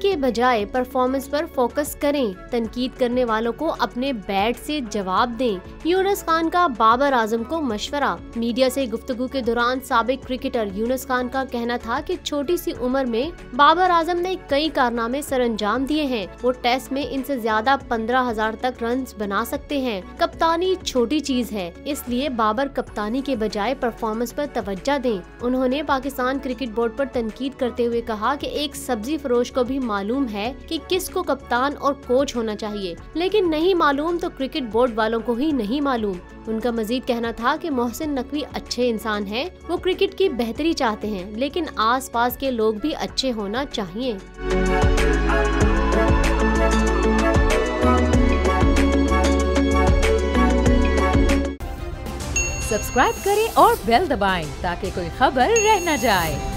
के बजाय परफॉर्मेंस पर फोकस करें। तनकीद करने वालों को अपने बैट से जवाब दें। यूनुस खान का बाबर आजम को मशवरा। मीडिया से गुफ्तगू के दौरान साबिक क्रिकेटर यूनुस खान का कहना था कि छोटी सी उम्र में बाबर आजम ने कई कारनामे सरअंजाम दिए हैं। वो टेस्ट में इनसे ज्यादा 15,000 तक रन बना सकते हैं। कप्तानी छोटी चीज है, इसलिए बाबर कप्तानी के बजाय परफॉर्मेंस पर तवज्जो दें। उन्होंने पाकिस्तान क्रिकेट बोर्ड पर तनकीद करते हुए कहा कि एक सब्जी फरोश को भी मालूम है कि किसको कप्तान और कोच होना चाहिए, लेकिन नहीं मालूम तो क्रिकेट बोर्ड वालों को ही नहीं मालूम। उनका मजीद कहना था कि मोहसिन नकवी अच्छे इंसान हैं, वो क्रिकेट की बेहतरी चाहते हैं, लेकिन आसपास के लोग भी अच्छे होना चाहिए। सब्सक्राइब करें और बेल दबाएं ताकि कोई खबर रह न जाए।